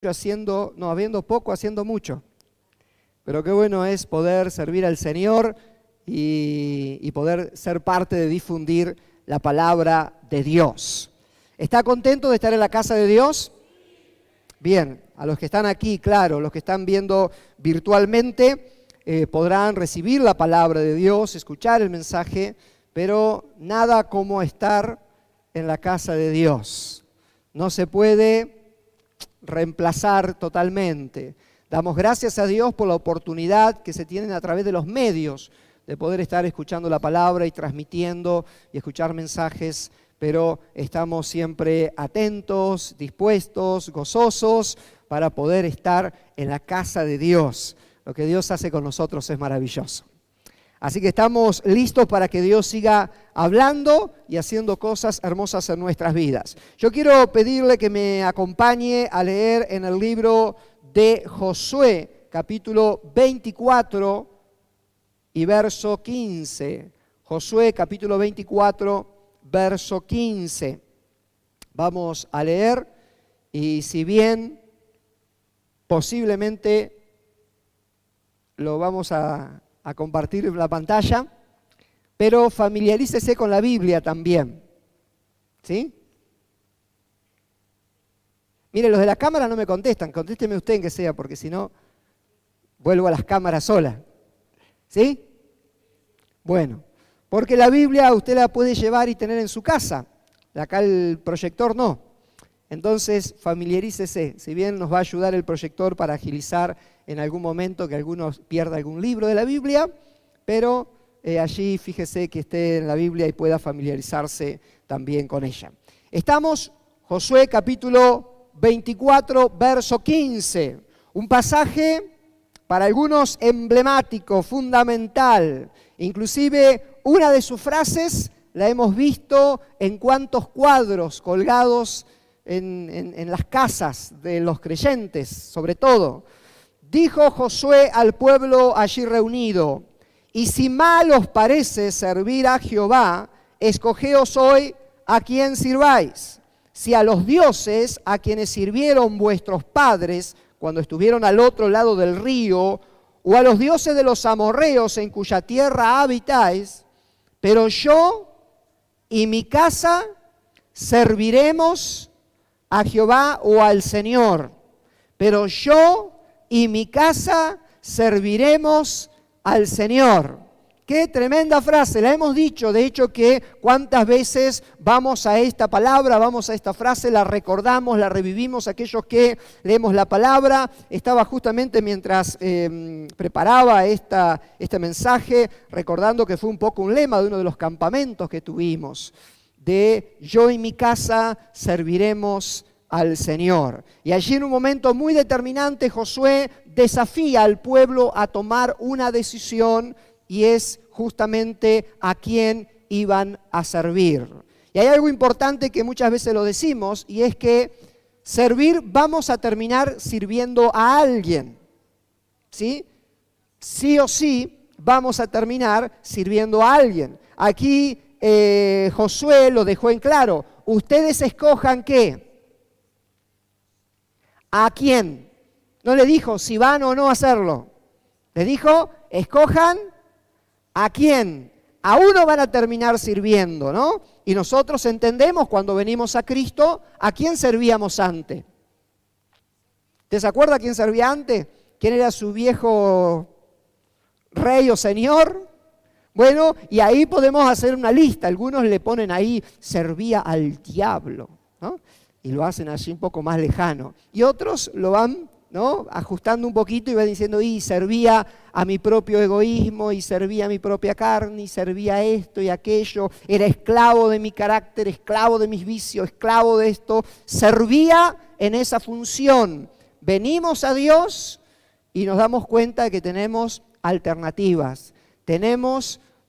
habiendo poco, haciendo mucho. Pero qué bueno es poder servir al Señor y poder ser parte de difundir la palabra de Dios. ¿Está contento de estar en la casa de Dios? Bien, a los que están aquí, claro, los que están viendo virtualmente podrán recibir la palabra de Dios, escuchar el mensaje, pero nada como estar en la casa de Dios. No se puede reemplazar totalmente. Damos gracias a Dios por la oportunidad que se tienen a través de los medios de poder estar escuchando la palabra y transmitiendo y escuchar mensajes, pero estamos siempre atentos, dispuestos, gozosos para poder estar en la casa de Dios. Lo que Dios hace con nosotros es maravilloso. Así que estamos listos para que Dios siga hablando y haciendo cosas hermosas en nuestras vidas. Yo quiero pedirle que me acompañe a leer en el libro de Josué, capítulo 24 y verso 15. Josué, capítulo 24, verso 15. Vamos a leer y si bien posiblemente lo vamos a compartir en la pantalla, pero familiarícese con la Biblia también, ¿sí? Mire, los de la cámara no me contestan, contésteme usted en que sea, porque si no, vuelvo a las cámaras sola, ¿sí? Bueno, porque la Biblia usted la puede llevar y tener en su casa, acá el proyector no. Entonces, familiarícese, si bien nos va a ayudar el proyector para agilizar en algún momento que alguno pierda algún libro de la Biblia, pero allí fíjese que esté en la Biblia y pueda familiarizarse también con ella. Estamos, Josué capítulo 24, verso 15, un pasaje para algunos emblemático, fundamental, inclusive una de sus frases la hemos visto en cuantos cuadros colgados en las casas de los creyentes, sobre todo. Dijo Josué al pueblo allí reunido: y si mal os parece servir a Jehová, escogeos hoy a quién sirváis. Si a los dioses a quienes sirvieron vuestros padres cuando estuvieron al otro lado del río, o a los dioses de los amorreos en cuya tierra habitáis, pero yo y mi casa serviremos a Jehová o al Señor. Pero yo y mi casa serviremos al Señor. Qué tremenda frase, la hemos dicho, de hecho que cuántas veces vamos a esta palabra, vamos a esta frase, la recordamos, la revivimos, aquellos que leemos la palabra. Estaba justamente mientras preparaba este mensaje, recordando que fue un poco un lema de uno de los campamentos que tuvimos, de yo y mi casa serviremos al Señor. Y allí en un momento muy determinante Josué desafía al pueblo a tomar una decisión y es justamente a quién iban a servir. Y hay algo importante que muchas veces lo decimos y es que servir vamos a terminar sirviendo a alguien, ¿sí? Sí o sí vamos a terminar sirviendo a alguien. Aquí Josué lo dejó en claro. Ustedes escojan ¿qué? ¿A quién? No le dijo si van o no a hacerlo. Le dijo, escojan a quién. A uno van a terminar sirviendo, ¿no? Y nosotros entendemos cuando venimos a Cristo, ¿a quién servíamos antes? ¿Te se acuerda a quién servía antes? ¿Quién era su viejo rey o señor? Bueno, y ahí podemos hacer una lista. Algunos le ponen ahí, servía al diablo, ¿no? Y lo hacen así un poco más lejano. Y otros lo van, ¿no?, ajustando un poquito y van diciendo, y servía a mi propio egoísmo, y servía a mi propia carne, y servía a esto y aquello, era esclavo de mi carácter, esclavo de mis vicios, esclavo de esto. Servía en esa función. Venimos a Dios y nos damos cuenta de que tenemos alternativas.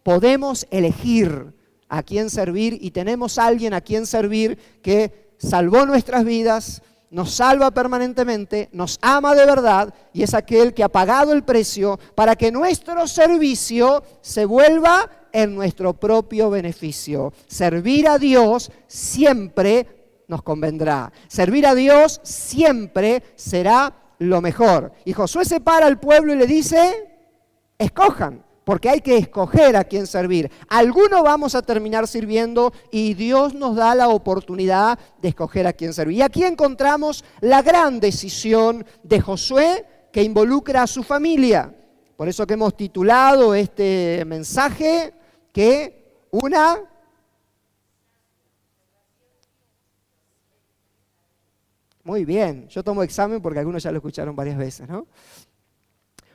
Podemos elegir a quién servir y tenemos a alguien a quien servir que salvó nuestras vidas, nos salva permanentemente, nos ama de verdad y es aquel que ha pagado el precio para que nuestro servicio se vuelva en nuestro propio beneficio. Servir a Dios siempre nos convendrá. Servir a Dios siempre será lo mejor. Y Josué separa al pueblo y le dice, escojan, porque hay que escoger a quién servir. Algunos vamos a terminar sirviendo y Dios nos da la oportunidad de escoger a quién servir. Y aquí encontramos la gran decisión de Josué que involucra a su familia. Por eso que hemos titulado este mensaje que una... Muy bien, yo tomo examen porque algunos ya lo escucharon varias veces, ¿no?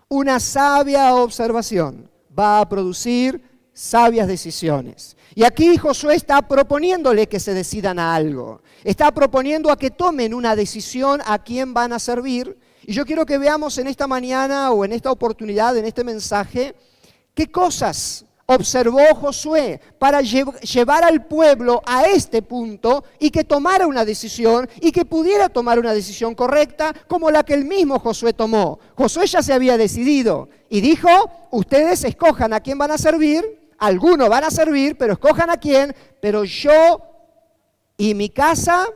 Una sabia observación va a producir sabias decisiones. Y aquí Josué está proponiéndole que se decidan a algo. Está proponiendo a que tomen una decisión a quién van a servir. Y yo quiero que veamos en esta mañana o en esta oportunidad, en este mensaje, qué cosas observó Josué para llevar al pueblo a este punto y que tomara una decisión y que pudiera tomar una decisión correcta como la que el mismo Josué tomó. Josué ya se había decidido y dijo, ustedes escojan a quién van a servir, algunos van a servir, pero escojan a quién, pero yo y mi casa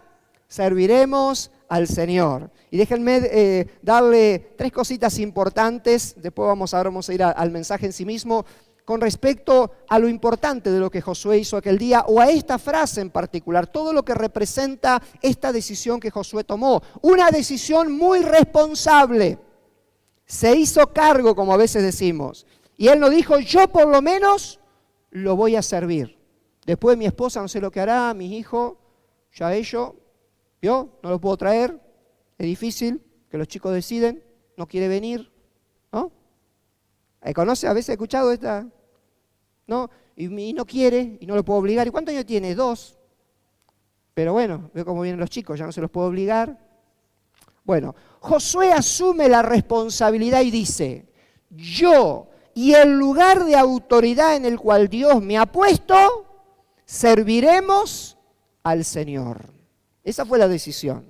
serviremos al Señor. Y déjenme darle tres cositas importantes, después vamos a ir al mensaje en sí mismo, con respecto a lo importante de lo que Josué hizo aquel día, o a esta frase en particular, todo lo que representa esta decisión que Josué tomó. Una decisión muy responsable. Se hizo cargo, como a veces decimos. Y él no dijo, yo por lo menos lo voy a servir. Después mi esposa no sé lo que hará, mis hijos, ya ellos, ¿vio? No lo puedo traer, es difícil, que los chicos deciden, no quiere venir, ¿no? ¿Conoce? A veces he escuchado esta, ¿no? Y no quiere, y no lo puedo obligar. ¿Y cuántos años tiene? 2. Pero bueno, veo cómo vienen los chicos, ya no se los puedo obligar. Bueno, Josué asume la responsabilidad y dice, yo y el lugar de autoridad en el cual Dios me ha puesto, serviremos al Señor. Esa fue la decisión.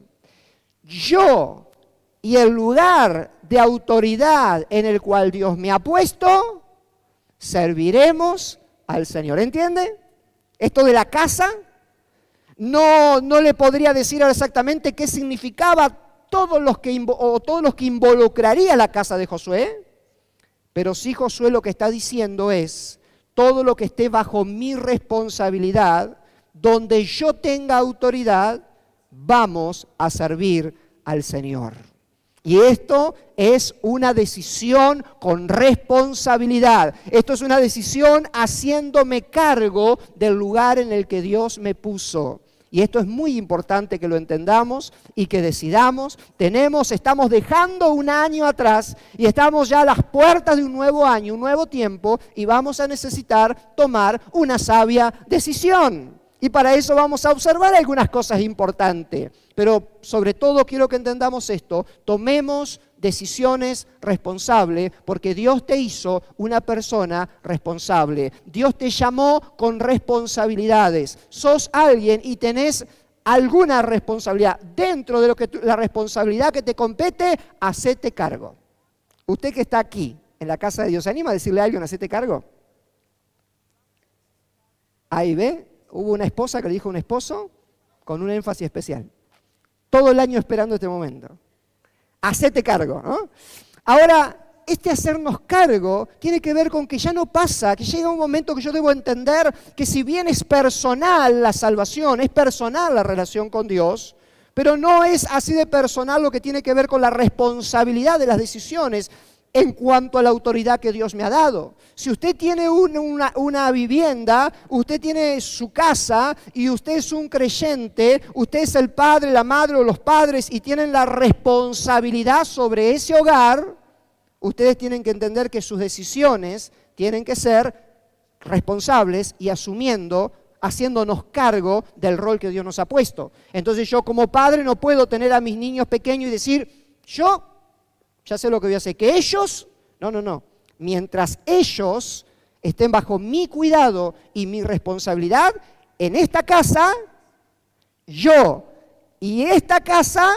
Yo y el lugar de autoridad en el cual Dios me ha puesto, serviremos al Señor. ¿Entiende? Esto de la casa, no le podría decir ahora exactamente qué significaba todos los que involucraría la casa de Josué, pero sí Josué lo que está diciendo es, todo lo que esté bajo mi responsabilidad, donde yo tenga autoridad, vamos a servir al Señor. Y esto es una decisión con responsabilidad. Esto es una decisión haciéndome cargo del lugar en el que Dios me puso. Y esto es muy importante que lo entendamos y que decidamos. Estamos dejando un año atrás y estamos ya a las puertas de un nuevo año, un nuevo tiempo, y vamos a necesitar tomar una sabia decisión. Y para eso vamos a observar algunas cosas importantes. Pero sobre todo quiero que entendamos esto, tomemos decisiones responsables porque Dios te hizo una persona responsable. Dios te llamó con responsabilidades. Sos alguien y tenés alguna responsabilidad. Dentro de lo que la responsabilidad que te compete, hacete cargo. Usted que está aquí, en la casa de Dios, ¿se anima a decirle a alguien, hacete cargo? Ahí ve, hubo una esposa que le dijo a un esposo con un énfasis especial. Todo el año esperando este momento. Hacete cargo, ¿no? Ahora, este hacernos cargo tiene que ver con que ya no pasa, que llega un momento que yo debo entender que si bien es personal la salvación, es personal la relación con Dios, pero no es así de personal lo que tiene que ver con la responsabilidad de las decisiones en cuanto a la autoridad que Dios me ha dado. Si usted tiene una vivienda, usted tiene su casa y usted es un creyente, usted es el padre, la madre o los padres y tienen la responsabilidad sobre ese hogar, ustedes tienen que entender que sus decisiones tienen que ser responsables y haciéndonos cargo del rol que Dios nos ha puesto. Entonces yo como padre no puedo tener a mis niños pequeños y decir, yo ya sé lo que voy a hacer, que ellos, no. Mientras ellos estén bajo mi cuidado y mi responsabilidad, en esta casa, yo y esta casa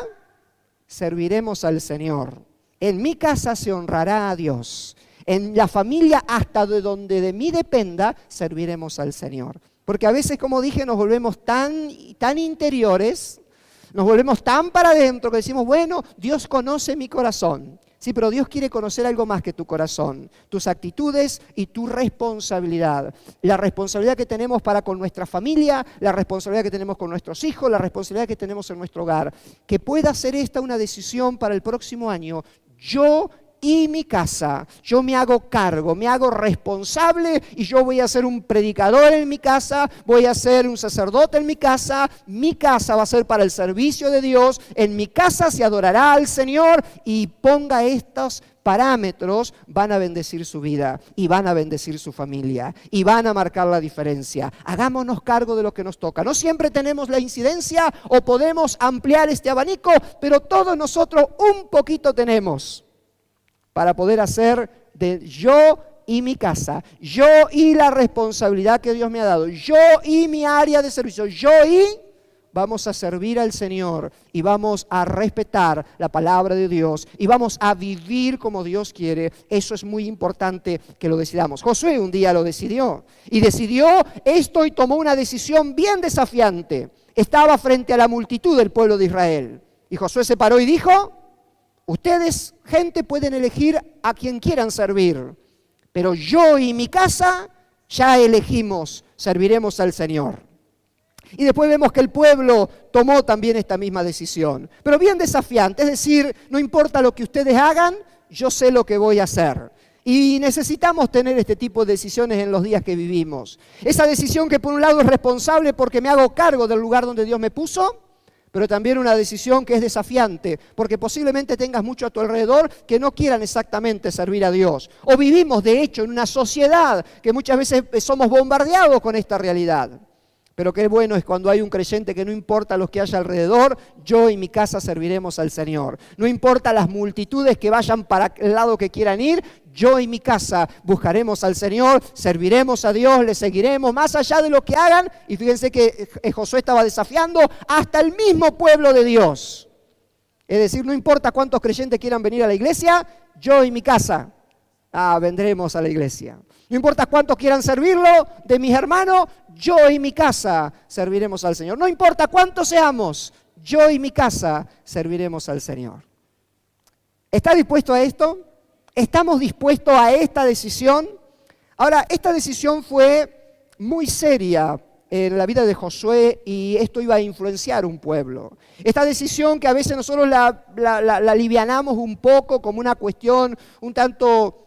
serviremos al Señor. En mi casa se honrará a Dios. En la familia, hasta de donde de mí dependa, serviremos al Señor. Porque a veces, como dije, nos volvemos tan interiores, Nos volvemos tan para adentro que decimos, bueno, Dios conoce mi corazón. Sí, pero Dios quiere conocer algo más que tu corazón, tus actitudes y tu responsabilidad. La responsabilidad que tenemos para con nuestra familia, la responsabilidad que tenemos con nuestros hijos, la responsabilidad que tenemos en nuestro hogar. Que pueda ser esta una decisión para el próximo año. Yo y mi casa, yo me hago cargo, me hago responsable y yo voy a ser un predicador en mi casa, voy a ser un sacerdote en mi casa va a ser para el servicio de Dios, en mi casa se adorará al Señor y ponga estos parámetros, van a bendecir su vida y van a bendecir su familia y van a marcar la diferencia. Hagámonos cargo de lo que nos toca. No siempre tenemos la incidencia o podemos ampliar este abanico, pero todos nosotros un poquito tenemos para poder hacer de yo y mi casa, yo y la responsabilidad que Dios me ha dado, yo y mi área de servicio, vamos a servir al Señor y vamos a respetar la palabra de Dios y vamos a vivir como Dios quiere. Eso es muy importante que lo decidamos. Josué un día lo decidió y decidió esto y tomó una decisión bien desafiante. Estaba frente a la multitud del pueblo de Israel y Josué se paró y dijo: ustedes, gente, pueden elegir a quien quieran servir, pero yo y mi casa ya elegimos, serviremos al Señor. Y después vemos que el pueblo tomó también esta misma decisión, pero bien desafiante, es decir, no importa lo que ustedes hagan, yo sé lo que voy a hacer. Y necesitamos tener este tipo de decisiones en los días que vivimos. Esa decisión que por un lado es responsable porque me hago cargo del lugar donde Dios me puso, pero también una decisión que es desafiante, porque posiblemente tengas mucho a tu alrededor que no quieran exactamente servir a Dios. O vivimos, de hecho, en una sociedad que muchas veces somos bombardeados con esta realidad. Pero qué bueno es cuando hay un creyente que no importa los que haya alrededor, yo y mi casa serviremos al Señor. No importa las multitudes que vayan para el lado que quieran ir, yo y mi casa buscaremos al Señor, serviremos a Dios, le seguiremos más allá de lo que hagan. Y fíjense que Josué estaba desafiando hasta el mismo pueblo de Dios. Es decir, no importa cuántos creyentes quieran venir a la iglesia, yo y mi casa vendremos a la iglesia. No importa cuántos quieran servirlo de mis hermanos, yo y mi casa serviremos al Señor. No importa cuántos seamos, yo y mi casa serviremos al Señor. ¿Está dispuesto a esto? ¿Estamos dispuestos a esta decisión? Ahora, esta decisión fue muy seria en la vida de Josué y esto iba a influenciar un pueblo. Esta decisión que a veces nosotros la alivianamos un poco como una cuestión un tanto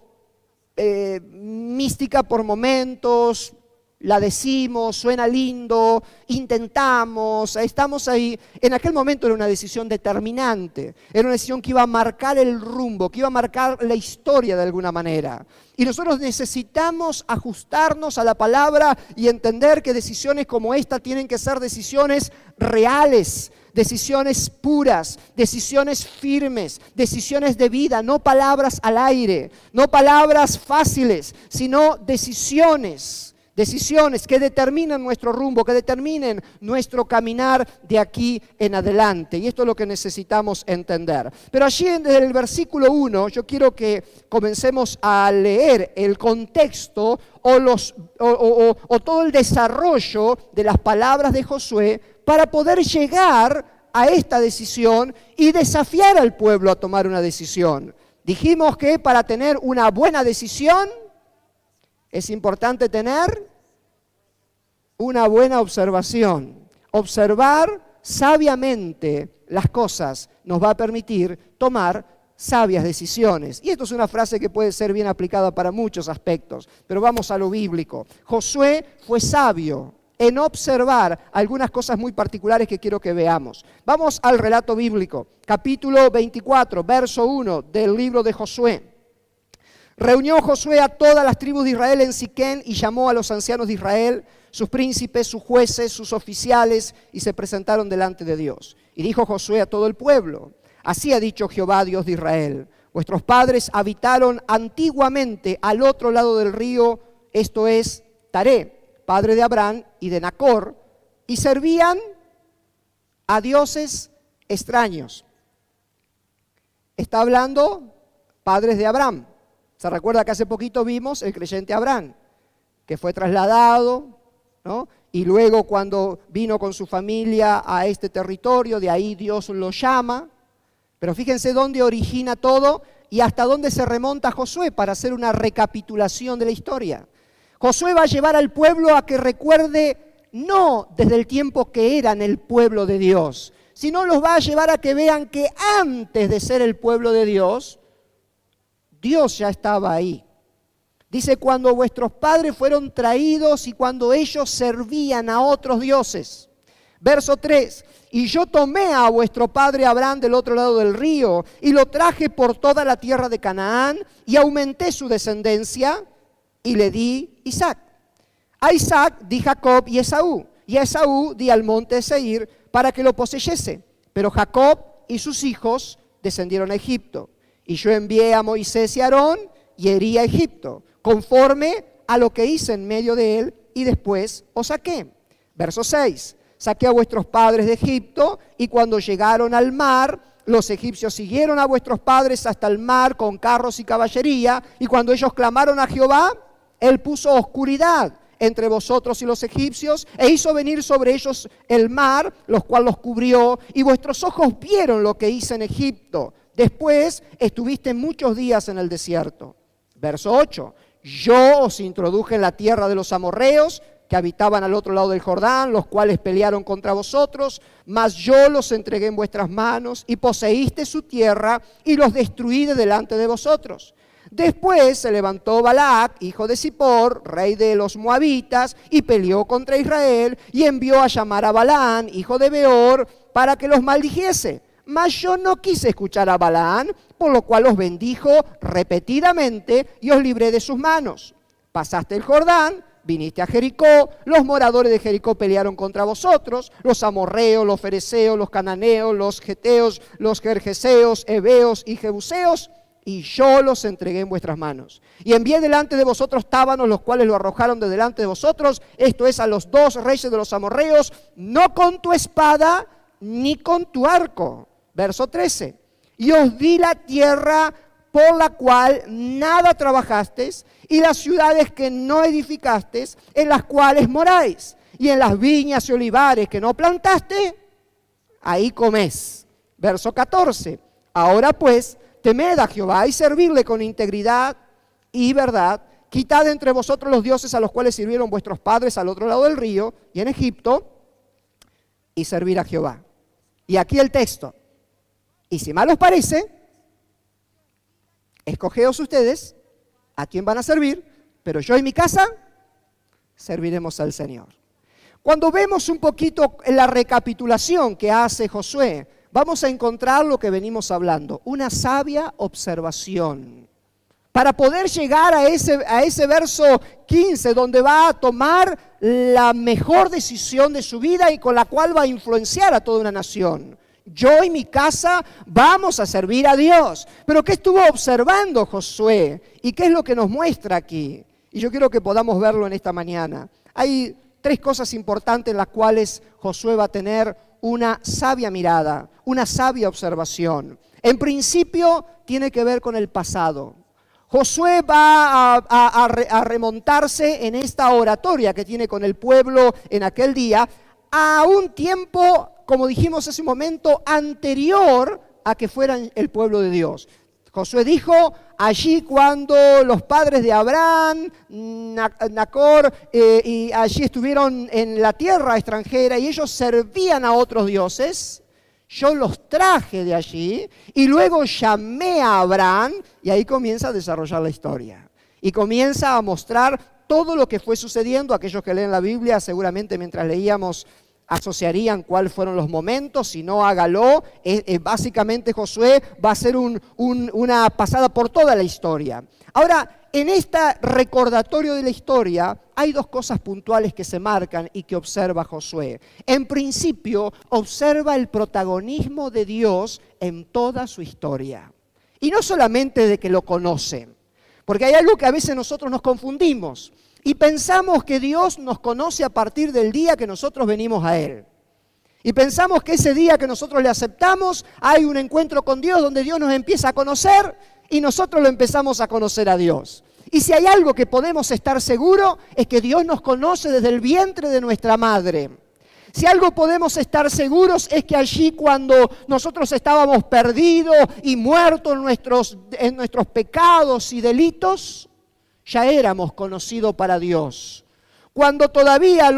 mística por momentos, la decimos, suena lindo, intentamos, estamos ahí. En aquel momento era una decisión determinante, era una decisión que iba a marcar el rumbo, que iba a marcar la historia de alguna manera. Y nosotros necesitamos ajustarnos a la palabra y entender que decisiones como esta tienen que ser decisiones reales, decisiones puras, decisiones firmes, decisiones de vida, no palabras al aire, no palabras fáciles, sino decisiones que determinen nuestro rumbo, que determinen nuestro caminar de aquí en adelante. Y esto es lo que necesitamos entender. Pero allí desde el versículo 1, yo quiero que comencemos a leer el contexto o todo el desarrollo de las palabras de Josué para poder llegar a esta decisión y desafiar al pueblo a tomar una decisión. Dijimos que para tener una buena decisión es importante tener una buena observación. Observar sabiamente las cosas nos va a permitir tomar sabias decisiones. Y esto es una frase que puede ser bien aplicada para muchos aspectos, pero vamos a lo bíblico. Josué fue sabio en observar algunas cosas muy particulares que quiero que veamos. Vamos al relato bíblico, capítulo 24, verso 1 del libro de Josué. Reunió Josué a todas las tribus de Israel en Siquén y llamó a los ancianos de Israel, sus príncipes, sus jueces, sus oficiales, y se presentaron delante de Dios. Y dijo Josué a todo el pueblo: así ha dicho Jehová, Dios de Israel: vuestros padres habitaron antiguamente al otro lado del río, esto es, Taré, padre de Abraham y de Nacor, y servían a dioses extraños. Está hablando padres de Abraham. Se recuerda que hace poquito vimos el creyente Abraham, que fue trasladado, ¿no? y luego cuando vino con su familia a este territorio, de ahí Dios lo llama. Pero fíjense dónde origina todo y hasta dónde se remonta Josué para hacer una recapitulación de la historia. Josué va a llevar al pueblo a que recuerde no desde el tiempo que eran el pueblo de Dios, sino los va a llevar a que vean que antes de ser el pueblo de Dios, Dios ya estaba ahí. Dice, cuando vuestros padres fueron traídos y cuando ellos servían a otros dioses. Verso 3, y yo tomé a vuestro padre Abraham del otro lado del río y lo traje por toda la tierra de Canaán y aumenté su descendencia y le di Isaac. A Isaac di Jacob y a Esaú di al monte Seir para que lo poseyese. Pero Jacob y sus hijos descendieron a Egipto. Y yo envié a Moisés y a Aarón y herí a Egipto, conforme a lo que hice en medio de él, y después os saqué. Verso 6, saqué a vuestros padres de Egipto, y cuando llegaron al mar, los egipcios siguieron a vuestros padres hasta el mar con carros y caballería, y cuando ellos clamaron a Jehová, él puso oscuridad entre vosotros y los egipcios, e hizo venir sobre ellos el mar, los cual los cubrió, y vuestros ojos vieron lo que hice en Egipto. Después estuviste muchos días en el desierto. Verso 8, yo os introduje en la tierra de los amorreos, que habitaban al otro lado del Jordán, los cuales pelearon contra vosotros, mas yo los entregué en vuestras manos, y poseíste su tierra, y los destruí de delante de vosotros. Después se levantó Balac, hijo de Zippor, rey de los moabitas, y peleó contra Israel, y envió a llamar a Balaán, hijo de Beor, para que los maldijese. Mas yo no quise escuchar a Balaán, por lo cual os bendijo repetidamente y os libré de sus manos. Pasaste el Jordán, viniste a Jericó, los moradores de Jericó pelearon contra vosotros, los amorreos, los fereceos, los cananeos, los geteos, los gergeseos, heveos y jebuseos, y yo los entregué en vuestras manos. Y envié delante de vosotros tábanos, los cuales lo arrojaron de delante de vosotros, esto es, a los 2 reyes de los amorreos, no con tu espada ni con tu arco. Verso 13, y os di la tierra por la cual nada trabajasteis, y las ciudades que no edificasteis, en las cuales moráis, y en las viñas y olivares que no plantaste, ahí coméis. Verso 14, ahora pues, temed a Jehová y servirle con integridad y verdad, quitad entre vosotros los dioses a los cuales sirvieron vuestros padres al otro lado del río y en Egipto, y servir a Jehová. Y aquí el texto, y si mal os parece, escogeos ustedes a quién van a servir, pero yo y mi casa serviremos al Señor. Cuando vemos un poquito en la recapitulación que hace Josué, vamos a encontrar lo que venimos hablando, una sabia observación. Para poder llegar a ese verso 15, donde va a tomar la mejor decisión de su vida y con la cual va a influenciar a toda una nación. Yo y mi casa vamos a servir a Dios. Pero ¿qué estuvo observando Josué? ¿Y qué es lo que nos muestra aquí? Y yo quiero que podamos verlo en esta mañana. Hay 3 cosas importantes en las cuales Josué va a tener una sabia mirada, una sabia observación. En principio, tiene que ver con el pasado. Josué va a remontarse en esta oratoria que tiene con el pueblo en aquel día a un tiempo, como dijimos hace un momento, anterior a que fueran el pueblo de Dios. Josué dijo, allí cuando los padres de Abraham, Nacor, y allí estuvieron en la tierra extranjera y ellos servían a otros dioses, yo los traje de allí y luego llamé a Abraham, y ahí comienza a desarrollar la historia. Y comienza a mostrar todo lo que fue sucediendo. Aquellos que leen la Biblia seguramente mientras leíamos asociarían cuáles fueron los momentos, si no hágalo. Básicamente Josué va a hacer una pasada por toda la historia. Ahora, en este recordatorio de la historia hay 2 cosas puntuales que se marcan y que observa Josué. En principio, observa el protagonismo de Dios en toda su historia. Y no solamente de que lo conocen, porque hay algo que a veces nosotros nos confundimos y pensamos que Dios nos conoce a partir del día que nosotros venimos a Él. Y pensamos que ese día que nosotros le aceptamos, hay un encuentro con Dios donde Dios nos empieza a conocer y nosotros lo empezamos a conocer a Dios. Y si hay algo que podemos estar seguros es que Dios nos conoce desde el vientre de nuestra madre. Si algo podemos estar seguros es que allí cuando nosotros estábamos perdidos y muertos en nuestros pecados y delitos, ya éramos conocidos para Dios. Cuando todavía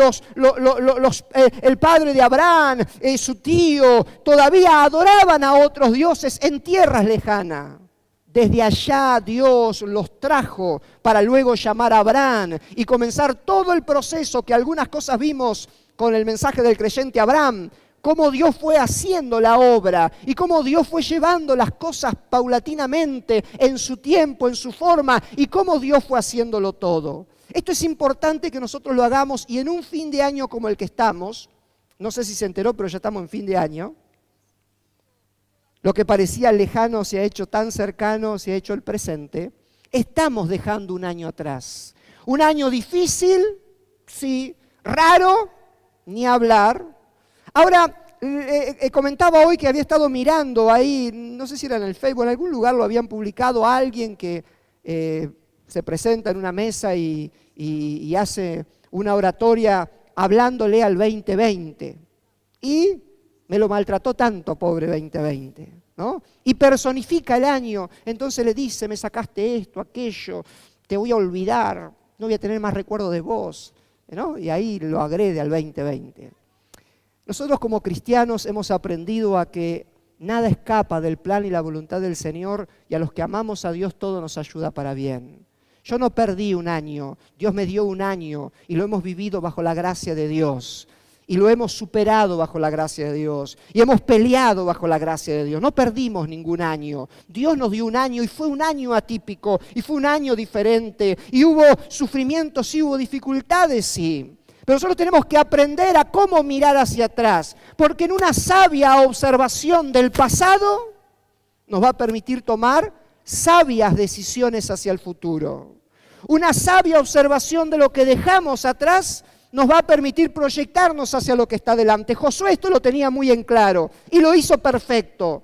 el padre de Abraham, su tío, todavía adoraban a otros dioses en tierras lejanas. Desde allá Dios los trajo para luego llamar a Abraham y comenzar todo el proceso que algunas cosas vimos con el mensaje del creyente Abraham, cómo Dios fue haciendo la obra y cómo Dios fue llevando las cosas paulatinamente en su tiempo, en su forma y cómo Dios fue haciéndolo todo. Esto es importante que nosotros lo hagamos y en un fin de año como el que estamos, no sé si se enteró, pero ya estamos en fin de año, lo que parecía lejano se ha hecho tan cercano, se ha hecho el presente, estamos dejando un año atrás. Un año difícil, sí, raro, ni hablar. Ahora, comentaba hoy que había estado mirando ahí, no sé si era en el Facebook, en algún lugar lo habían publicado a alguien que se presenta en una mesa y hace una oratoria hablándole al 2020. Y me lo maltrató tanto, pobre 2020, ¿no? Y personifica el año, entonces le dice, me sacaste esto, aquello, te voy a olvidar, no voy a tener más recuerdo de vos, ¿no? Y ahí lo agrede al 2020. Nosotros como cristianos hemos aprendido a que nada escapa del plan y la voluntad del Señor y a los que amamos a Dios todo nos ayuda para bien. Yo no perdí un año, Dios me dio un año y lo hemos vivido bajo la gracia de Dios. Y lo hemos superado bajo la gracia de Dios. Y hemos peleado bajo la gracia de Dios. No perdimos ningún año. Dios nos dio un año y fue un año atípico. Y fue un año diferente. Y hubo sufrimientos, sí, hubo dificultades, sí. Pero nosotros tenemos que aprender a cómo mirar hacia atrás. Porque en una sabia observación del pasado nos va a permitir tomar sabias decisiones hacia el futuro. Una sabia observación de lo que dejamos atrás nos va a permitir proyectarnos hacia lo que está delante. Josué esto lo tenía muy en claro y lo hizo perfecto.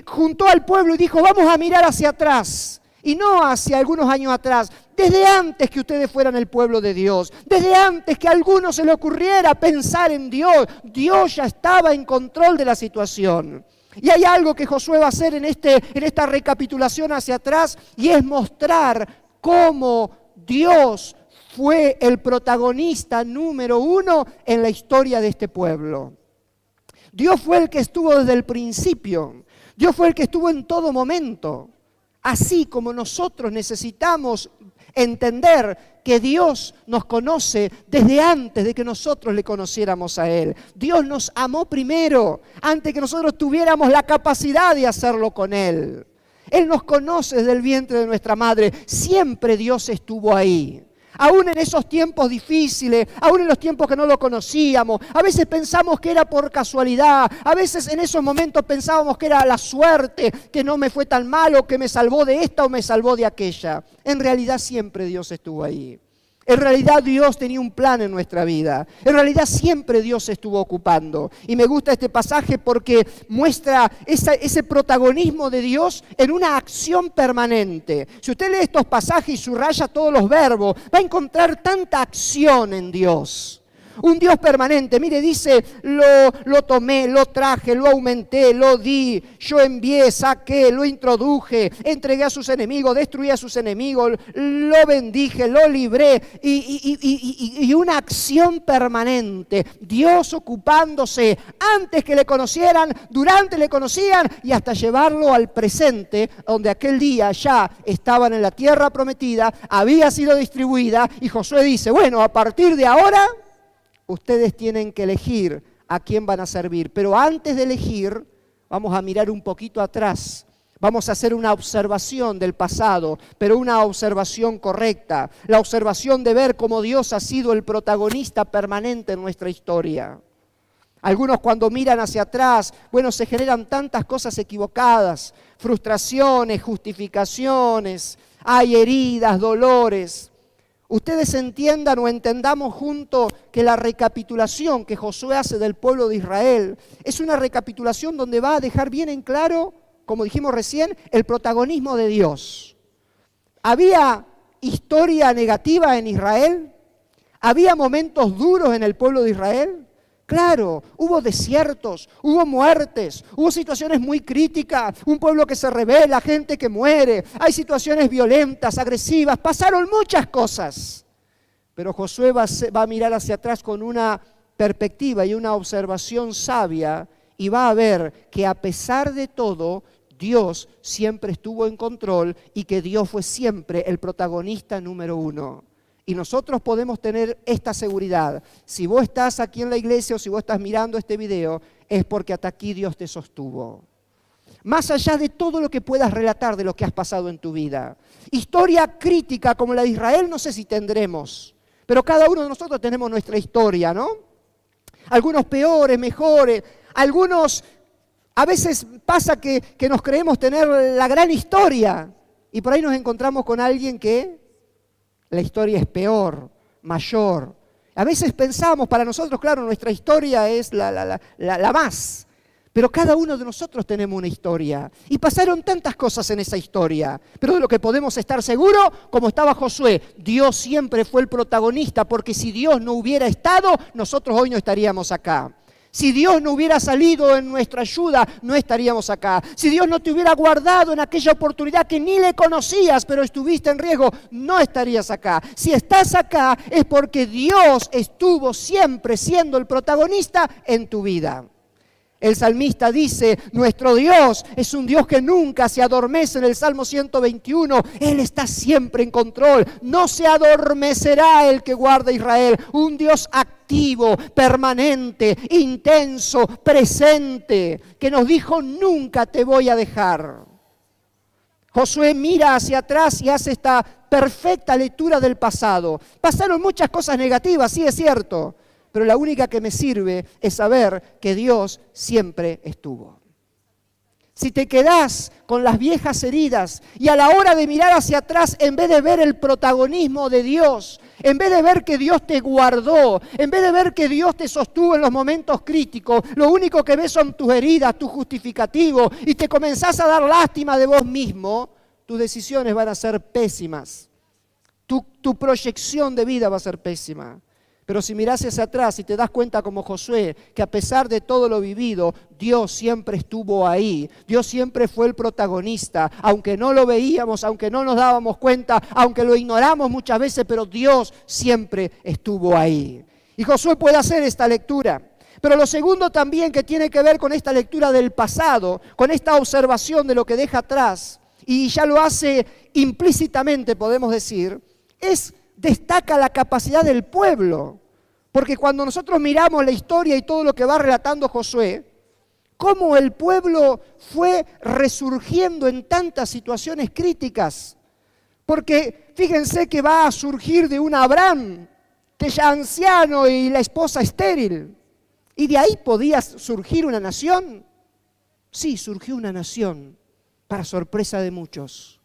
Juntó al pueblo y dijo, vamos a mirar hacia atrás y no hacia algunos años atrás. Desde antes que ustedes fueran el pueblo de Dios, desde antes que a alguno se le ocurriera pensar en Dios, Dios ya estaba en control de la situación. Y hay algo que Josué va a hacer en esta recapitulación hacia atrás y es mostrar cómo Dios fue el protagonista número 1 en la historia de este pueblo. Dios fue el que estuvo desde el principio. Dios fue el que estuvo en todo momento. Así como nosotros necesitamos entender que Dios nos conoce desde antes de que nosotros le conociéramos a Él. Dios nos amó primero, antes que nosotros tuviéramos la capacidad de hacerlo con Él. Él nos conoce desde el vientre de nuestra madre. Siempre Dios estuvo ahí. Aún en esos tiempos difíciles, aún en los tiempos que no lo conocíamos, a veces pensamos que era por casualidad, a veces en esos momentos pensábamos que era la suerte, que no me fue tan malo, que me salvó de esta o me salvó de aquella. En realidad siempre Dios estuvo ahí. En realidad Dios tenía un plan en nuestra vida. En realidad siempre Dios se estuvo ocupando. Y me gusta este pasaje porque muestra ese protagonismo de Dios en una acción permanente. Si usted lee estos pasajes y subraya todos los verbos, va a encontrar tanta acción en Dios. Un Dios permanente. Mire, dice, lo tomé, lo traje, lo aumenté, lo di, yo envié, saqué, lo introduje, entregué a sus enemigos, destruí a sus enemigos, lo bendije, lo libré. Y una acción permanente. Dios ocupándose antes que le conocieran, durante le conocían y hasta llevarlo al presente, donde aquel día ya estaban en la tierra prometida, había sido distribuida y Josué dice, bueno, a partir de ahora ustedes tienen que elegir a quién van a servir. Pero antes de elegir, vamos a mirar un poquito atrás. Vamos a hacer una observación del pasado, pero una observación correcta. La observación de ver cómo Dios ha sido el protagonista permanente en nuestra historia. Algunos cuando miran hacia atrás, bueno, se generan tantas cosas equivocadas. Frustraciones, justificaciones, hay heridas, dolores. Ustedes entiendan o entendamos juntos que la recapitulación que Josué hace del pueblo de Israel es una recapitulación donde va a dejar bien en claro, como dijimos recién, el protagonismo de Dios. Había historia negativa en Israel? ¿Había momentos duros en el pueblo de Israel? Claro, hubo desiertos, hubo muertes, hubo situaciones muy críticas, un pueblo que se rebela, gente que muere, hay situaciones violentas, agresivas, pasaron muchas cosas. Pero Josué va a mirar hacia atrás con una perspectiva y una observación sabia y va a ver que a pesar de todo, Dios siempre estuvo en control y que Dios fue siempre el protagonista número uno. Y nosotros podemos tener esta seguridad. Si vos estás aquí en la iglesia o si vos estás mirando este video, es porque hasta aquí Dios te sostuvo. Más allá de todo lo que puedas relatar de lo que has pasado en tu vida. Historia crítica como la de Israel no sé si tendremos, pero cada uno de nosotros tenemos nuestra historia, ¿no? Algunos peores, mejores, algunos, a veces pasa que nos creemos tener la gran historia y por ahí nos encontramos con alguien que la historia es peor, mayor. A veces pensamos, para nosotros, claro, nuestra historia es la más. Pero cada uno de nosotros tenemos una historia. Y pasaron tantas cosas en esa historia. Pero de lo que podemos estar seguros, como estaba Josué, Dios siempre fue el protagonista, porque si Dios no hubiera estado, nosotros hoy no estaríamos acá. Si Dios no hubiera salido en nuestra ayuda, no estaríamos acá. Si Dios no te hubiera guardado en aquella oportunidad que ni le conocías, pero estuviste en riesgo, no estarías acá. Si estás acá es porque Dios estuvo siempre siendo el protagonista en tu vida. El salmista dice, nuestro Dios es un Dios que nunca se adormece en el Salmo 121. Él está siempre en control. No se adormecerá el que guarda a Israel. Un Dios activo, permanente, intenso, presente, que nos dijo, nunca te voy a dejar. Josué mira hacia atrás y hace esta perfecta lectura del pasado. Pasaron muchas cosas negativas, sí es cierto. Pero la única que me sirve es saber que Dios siempre estuvo. Si te quedás con las viejas heridas y a la hora de mirar hacia atrás, en vez de ver el protagonismo de Dios, en vez de ver que Dios te guardó, en vez de ver que Dios te sostuvo en los momentos críticos, lo único que ves son tus heridas, tus justificativos, y te comenzás a dar lástima de vos mismo, tus decisiones van a ser pésimas. Tu proyección de vida va a ser pésima. Pero si mirás hacia atrás y te das cuenta como Josué, que a pesar de todo lo vivido, Dios siempre estuvo ahí. Dios siempre fue el protagonista, aunque no lo veíamos, aunque no nos dábamos cuenta, aunque lo ignoramos muchas veces, pero Dios siempre estuvo ahí. Y Josué puede hacer esta lectura. Pero lo segundo también que tiene que ver con esta lectura del pasado, con esta observación de lo que deja atrás, y ya lo hace implícitamente, podemos decir, destaca la capacidad del pueblo. Porque cuando nosotros miramos la historia y todo lo que va relatando Josué, cómo el pueblo fue resurgiendo en tantas situaciones críticas. Porque fíjense que va a surgir de un Abraham, que ya anciano y la esposa estéril. ¿Y de ahí podía surgir una nación? Sí, surgió una nación, para sorpresa de muchos.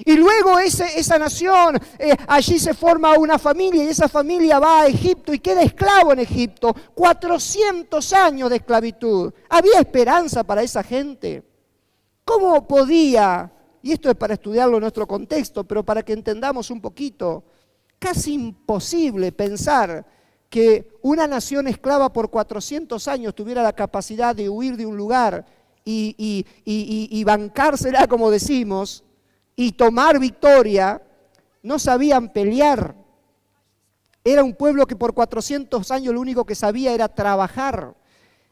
Y luego esa nación, allí se forma una familia y esa familia va a Egipto y queda esclavo en Egipto. 400 años de esclavitud. ¿Había esperanza para esa gente? ¿Cómo podía, y esto es para estudiarlo en nuestro contexto, pero para que entendamos un poquito, casi imposible pensar que una nación esclava por 400 años tuviera la capacidad de huir de un lugar y bancársela, como decimos, y tomar victoria? No sabían pelear. Era un pueblo que por 400 años lo único que sabía era trabajar,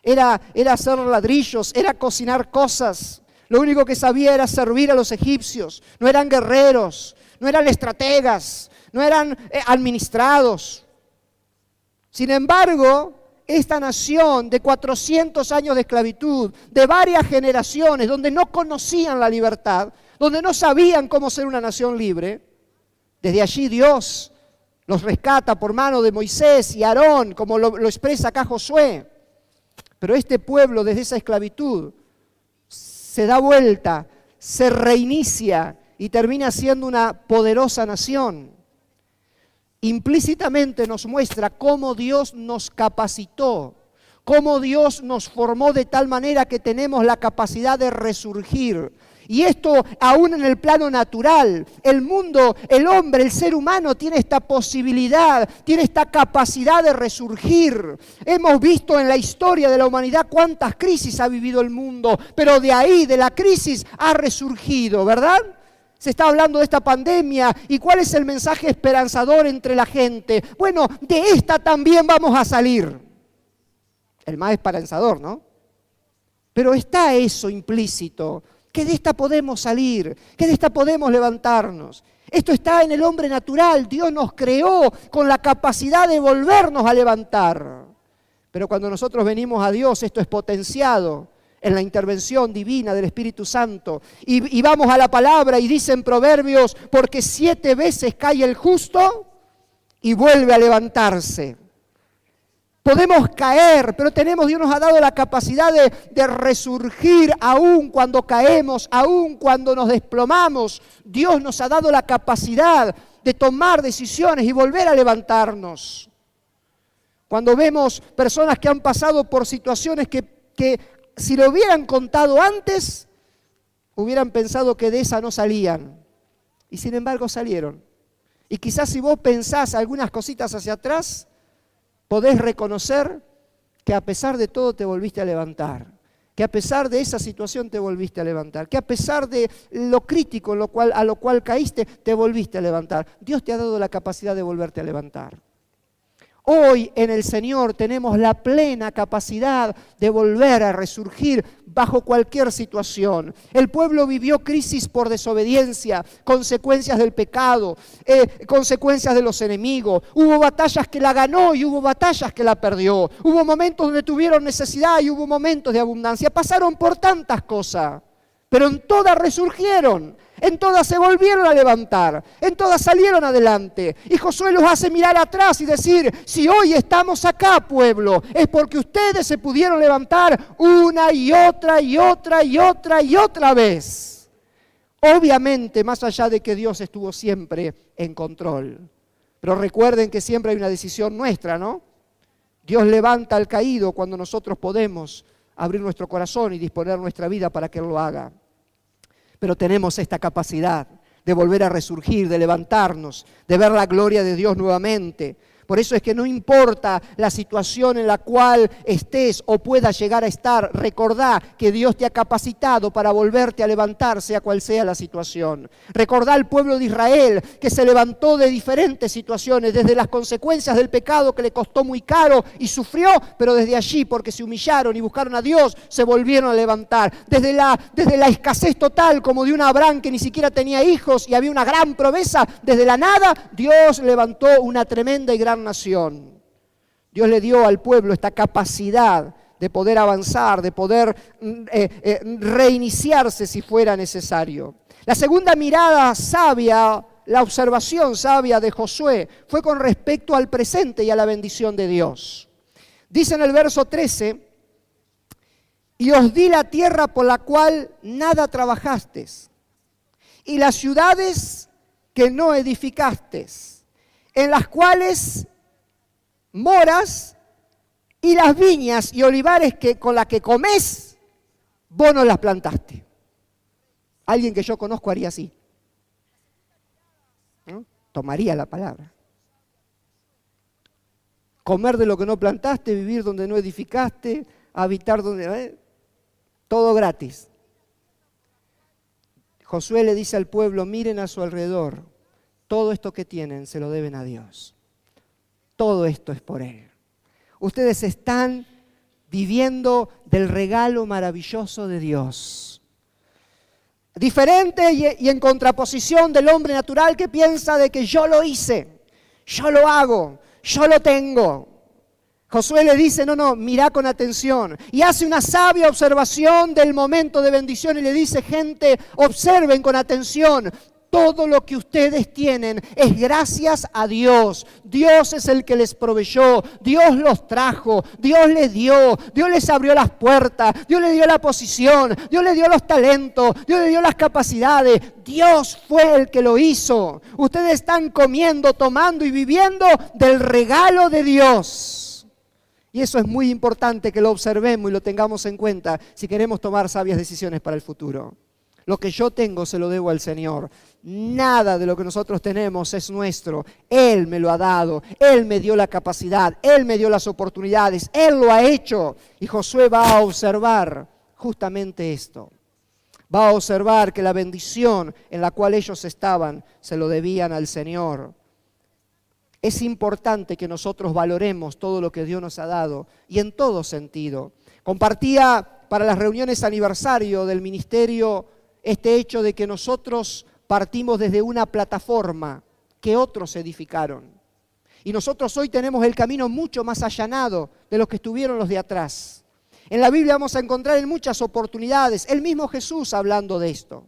era hacer ladrillos, era cocinar cosas. Lo único que sabía era servir a los egipcios. No eran guerreros, no eran estrategas, no eran administrados. Sin embargo, esta nación de 400 años de esclavitud, de varias generaciones, donde no conocían la libertad, donde no sabían cómo ser una nación libre, desde allí Dios los rescata por mano de Moisés y Aarón, como lo expresa acá Josué. Pero este pueblo desde esa esclavitud se da vuelta, se reinicia y termina siendo una poderosa nación. Implícitamente nos muestra cómo Dios nos capacitó, cómo Dios nos formó de tal manera que tenemos la capacidad de resurgir. Y esto aún en el plano natural. El mundo, el hombre, el ser humano tiene esta posibilidad, tiene esta capacidad de resurgir. Hemos visto en la historia de la humanidad cuántas crisis ha vivido el mundo, pero de ahí, de la crisis, ha resurgido, ¿verdad? Se está hablando de esta pandemia y cuál es el mensaje esperanzador entre la gente. Bueno, de esta también vamos a salir. El más esperanzador, ¿no? Pero está eso implícito, que de esta podemos salir, que de esta podemos levantarnos. Esto está en el hombre natural. Dios nos creó con la capacidad de volvernos a levantar. Pero cuando nosotros venimos a Dios, esto es potenciado en la intervención divina del Espíritu Santo. Y vamos a la palabra y dice en Proverbios, porque 7 veces cae el justo y vuelve a levantarse. Podemos caer, pero Dios nos ha dado la capacidad de resurgir aún cuando caemos, aún cuando nos desplomamos. Dios nos ha dado la capacidad de tomar decisiones y volver a levantarnos. Cuando vemos personas que han pasado por situaciones que si lo hubieran contado antes, hubieran pensado que de esa no salían. Y sin embargo salieron. Y quizás si vos pensás algunas cositas hacia atrás, podés reconocer que a pesar de todo te volviste a levantar, que a pesar de esa situación te volviste a levantar, que a pesar de lo crítico a lo cual caíste, te volviste a levantar. Dios te ha dado la capacidad de volverte a levantar. Hoy en el Señor tenemos la plena capacidad de volver a resurgir bajo cualquier situación. El pueblo vivió crisis por desobediencia, consecuencias del pecado, consecuencias de los enemigos. Hubo batallas que la ganó y hubo batallas que la perdió. Hubo momentos donde tuvieron necesidad y hubo momentos de abundancia. Pasaron por tantas cosas, pero en todas resurgieron. En todas se volvieron a levantar, en todas salieron adelante. Y Josué los hace mirar atrás y decir, si hoy estamos acá, pueblo, es porque ustedes se pudieron levantar una y otra y otra y otra y otra vez. Obviamente, más allá de que Dios estuvo siempre en control. Pero recuerden que siempre hay una decisión nuestra, ¿no? Dios levanta al caído cuando nosotros podemos abrir nuestro corazón y disponer nuestra vida para que Él lo haga. Pero tenemos esta capacidad de volver a resurgir, de levantarnos, de ver la gloria de Dios nuevamente. Por eso es que no importa la situación en la cual estés o puedas llegar a estar, recordá que Dios te ha capacitado para volverte a levantar, sea cual sea la situación. Recordá al pueblo de Israel que se levantó de diferentes situaciones, desde las consecuencias del pecado que le costó muy caro y sufrió, pero desde allí, porque se humillaron y buscaron a Dios, se volvieron a levantar. Desde la escasez total, como de un Abraham que ni siquiera tenía hijos y había una gran promesa, desde la nada, Dios levantó una tremenda y gran nación. Dios le dio al pueblo esta capacidad de poder avanzar, de poder reiniciarse si fuera necesario. La segunda mirada sabia, la observación sabia de Josué fue con respecto al presente y a la bendición de Dios. Dice en el verso 13, y os di la tierra por la cual nada trabajasteis, y las ciudades que no edificasteis, en las cuales moras, y las viñas y olivares con las que comés, vos no las plantaste. Alguien que yo conozco haría así, ¿no? Tomaría la palabra. Comer de lo que no plantaste, vivir donde no edificaste, habitar donde... todo gratis. Josué le dice al pueblo, miren a su alrededor. Todo esto que tienen se lo deben a Dios. Todo esto es por Él. Ustedes están viviendo del regalo maravilloso de Dios. Diferente y en contraposición del hombre natural que piensa de que yo lo hice, yo lo hago, yo lo tengo. Josué le dice, no, mirá con atención. Y hace una sabia observación del momento de bendición y le dice, gente, observen con atención. Todo lo que ustedes tienen es gracias a Dios. Dios es el que les proveyó, Dios los trajo, Dios les dio, Dios les abrió las puertas, Dios les dio la posición, Dios les dio los talentos, Dios les dio las capacidades. Dios fue el que lo hizo. Ustedes están comiendo, tomando y viviendo del regalo de Dios. Y eso es muy importante que lo observemos y lo tengamos en cuenta si queremos tomar sabias decisiones para el futuro. Lo que yo tengo se lo debo al Señor. Nada de lo que nosotros tenemos es nuestro. Él me lo ha dado. Él me dio la capacidad. Él me dio las oportunidades. Él lo ha hecho. Y Josué va a observar justamente esto. Va a observar que la bendición en la cual ellos estaban se lo debían al Señor. Es importante que nosotros valoremos todo lo que Dios nos ha dado y en todo sentido. Compartía para las reuniones aniversario del ministerio este hecho de que nosotros partimos desde una plataforma que otros edificaron. Y nosotros hoy tenemos el camino mucho más allanado de los que estuvieron los de atrás. En la Biblia vamos a encontrar en muchas oportunidades, el mismo Jesús hablando de esto,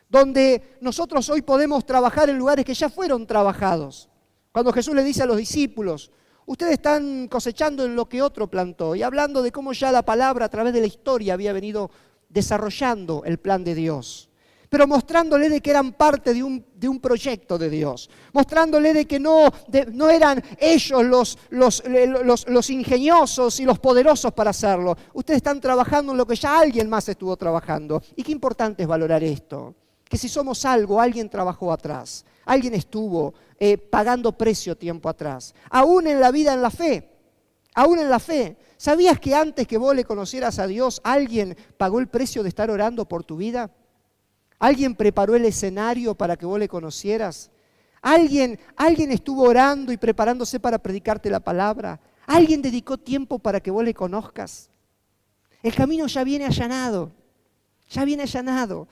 donde nosotros hoy podemos trabajar en lugares que ya fueron trabajados. Cuando Jesús le dice a los discípulos, ustedes están cosechando en lo que otro plantó, y hablando de cómo ya la palabra a través de la historia había venido desarrollando el plan de Dios, pero mostrándole de que eran parte de un proyecto de Dios, mostrándole de que no eran ellos los ingeniosos y los poderosos para hacerlo. Ustedes están trabajando en lo que ya alguien más estuvo trabajando. Y qué importante es valorar esto, que si somos algo, alguien trabajó atrás, alguien estuvo pagando precio tiempo atrás, aún en la vida, en la fe. Aún en la fe. ¿Sabías que antes que vos le conocieras a Dios, alguien pagó el precio de estar orando por tu vida? ¿Alguien preparó el escenario para que vos le conocieras? ¿Alguien estuvo orando y preparándose para predicarte la palabra? ¿Alguien dedicó tiempo para que vos le conozcas? El camino ya viene allanado. Ya viene allanado.